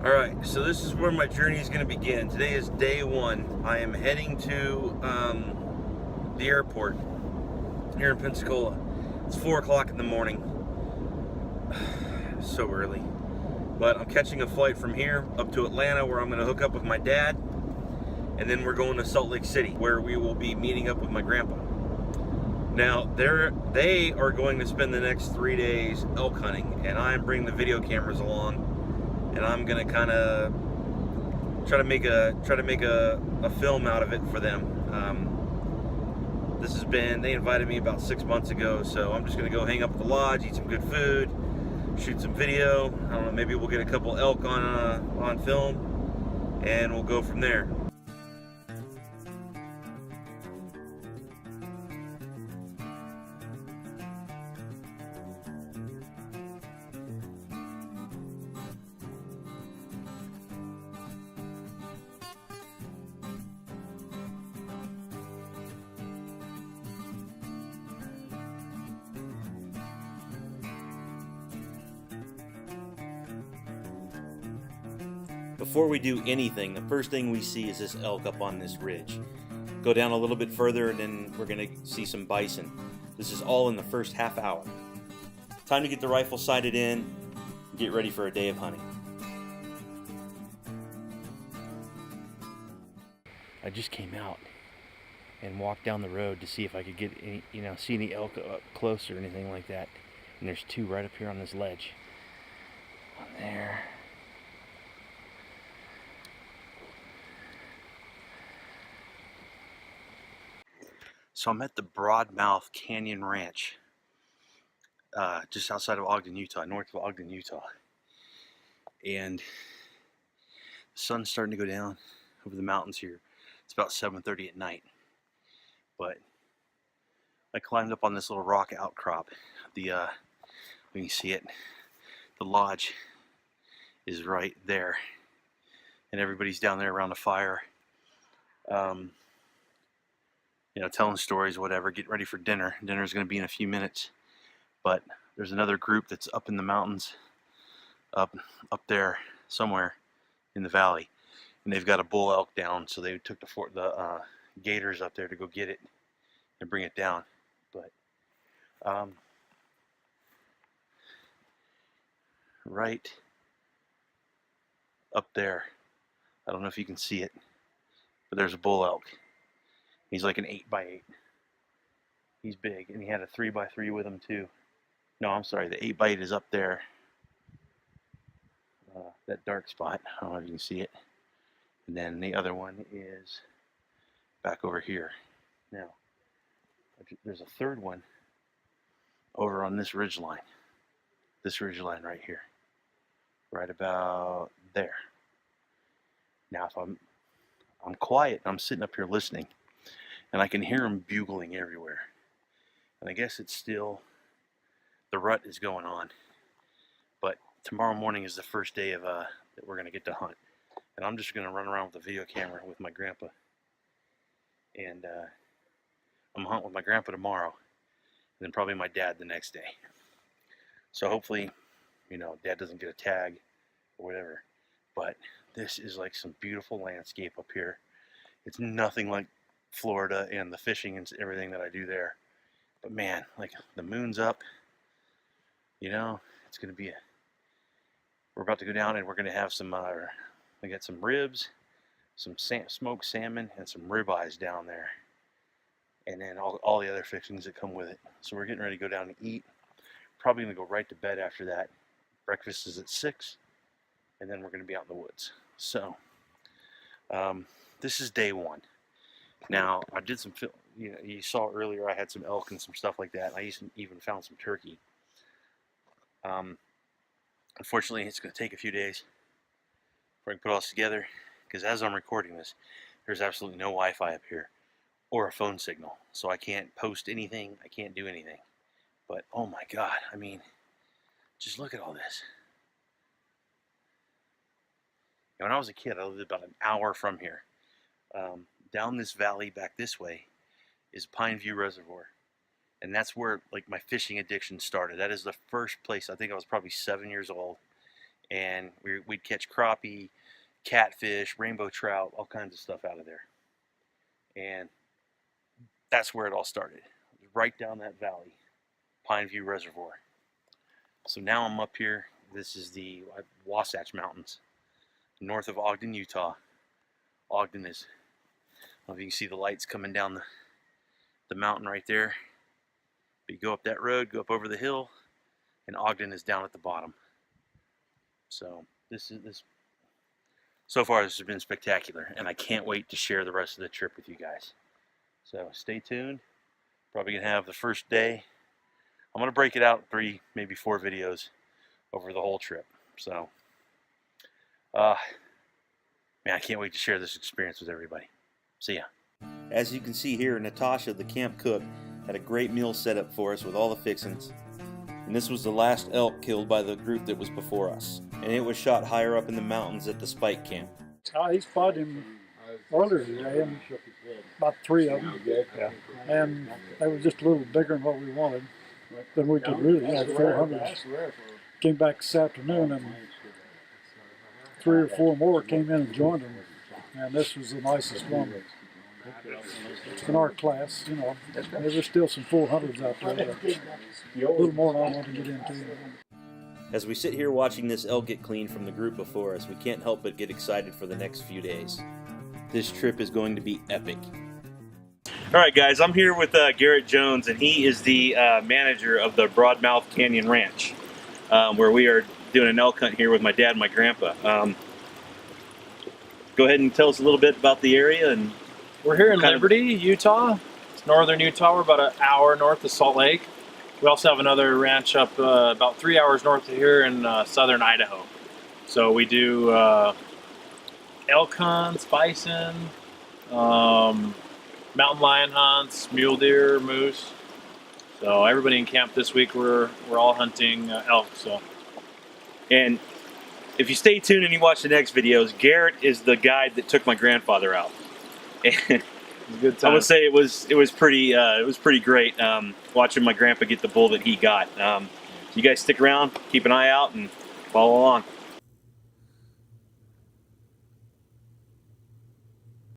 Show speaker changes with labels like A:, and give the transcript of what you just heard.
A: Alright, so this is where my journey is going to begin. Today is day one. I am heading to the airport here in Pensacola. It's 4 o'clock in the morning. So early. But I'm catching a flight from here up to Atlanta where I'm going to hook up with my dad. And then we're going to Salt Lake City where we will be meeting up with my grandpa. Now, they are going to spend the next 3 days elk hunting, and I'm bringing the video cameras along. And I'm gonna kind of try to make a film out of it for them. They invited me about 6 months ago, so I'm just gonna go hang up at the lodge, eat some good food, shoot some video. I don't know, maybe we'll get a couple elk on film, and we'll go from there. Before we do anything, the first thing we see is this elk up on this ridge. Go down a little bit further and then we're going to see some bison. This is all in the first half hour. Time to get the rifle sighted in and get ready for a day of hunting. I just came out and walked down the road to see if I could get any, see any elk up close or anything like that. And there's two right up here on this ledge. One there. So I'm at the Broadmouth Canyon Ranch, just outside of Ogden, Utah, north of Ogden, Utah. And the sun's starting to go down over the mountains here. It's about 7:30 at night. But I climbed up on this little rock outcrop. You can see it. The lodge is right there. And everybody's down there around the fire. Telling stories, whatever, getting ready for dinner. Dinner's going to be in a few minutes. But there's another group that's up in the mountains, up there somewhere in the valley. And they've got a bull elk down, so they took the gators up there to go get it and bring it down. But right up there, I don't know if you can see it, but there's a bull elk. He's like an 8x8. He's big, and he had a 3x3 with him too. No, I'm sorry, the 8x8 is up there. That dark spot, I don't know if you can see it. And then the other one is back over here. Now, there's a third one over on this ridge line. This ridge line right here. Right about there. Now, if I'm quiet, I'm sitting up here listening. And I can hear them bugling everywhere. And I guess it's still, the rut is going on. But tomorrow morning is the first day of that we're going to get to hunt. And I'm just going to run around with a video camera with my grandpa. And I'm hunting with my grandpa tomorrow. And then probably my dad the next day. So hopefully, dad doesn't get a tag or whatever. But this is like some beautiful landscape up here. It's nothing like Florida and the fishing and everything that I do there, but man, like the moon's up, it's gonna be we're about to go down and we're gonna have some I got some ribs, some smoked salmon, and some ribeyes down there, and then all the other fixings that come with it. So we're getting ready to go down and eat. Probably gonna go right to bed after that. Breakfast is at 6, and then we're gonna be out in the woods. So this is day one. Now, I did some, you saw earlier I had some elk and some stuff like that. I even found some turkey. Unfortunately, it's going to take a few days before I can put all this together, because as I'm recording this, there's absolutely no Wi-Fi up here or a phone signal. So I can't post anything, I can't do anything. But, oh my God, I mean, just look at all this. When I was a kid, I lived about an hour from here. Down this valley back this way is Pine View Reservoir, and that's where like my fishing addiction started. That is the first place. I think I was probably 7 years old, and we'd catch crappie, catfish, rainbow trout, all kinds of stuff out of there. And that's where it all started, right down that valley, Pine View Reservoir. So now I'm up here. This is the Wasatch Mountains, north of Ogden, Utah. Ogden is, I don't know if you can see the lights coming down the mountain right there. But you go up that road, go up over the hill, and Ogden is down at the bottom. So so far this has been spectacular, and I can't wait to share the rest of the trip with you guys. So stay tuned. Probably gonna have the first day. I'm gonna break it out 3, maybe 4 videos over the whole trip. So, man, I can't wait to share this experience with everybody. See ya. As you can see here, Natasha, the camp cook, had a great meal set up for us with all the fixings. And this was the last elk killed by the group that was before us. And it was shot higher up in the mountains at the Spike Camp.
B: He spotted him earlier today, and about 3 of them. Yeah. And they were just a little bigger than what we wanted. Then we could really have 400. Came back this afternoon, and 3 or 4 more came in and joined them. And this was the nicest one. In our class, you know, there were still some 400s out there. A little more than I want to get into.
A: As we sit here watching this elk get cleaned from the group before us, we can't help but get excited for the next few days. This trip is going to be epic. All right, guys, I'm here with Garrett Jones, and he is the manager of the Broadmouth Canyon Ranch, where we are doing an elk hunt here with my dad and my grandpa. Go ahead and tell us a little bit about the area. And
C: we're here in Liberty, Utah. It's northern Utah. We're about an hour north of Salt Lake. We also have another ranch up about 3 hours north of here in southern Idaho. So we do elk hunts, bison, mountain lion hunts, mule deer, moose. So everybody in camp this week, we're all hunting elk. So,
A: and if you stay tuned and you watch the next videos, Garrett is the guide that took my grandfather out. And
C: good time.
A: I would say it was pretty great watching my grandpa get the bull that he got. You guys stick around, keep an eye out, and follow along.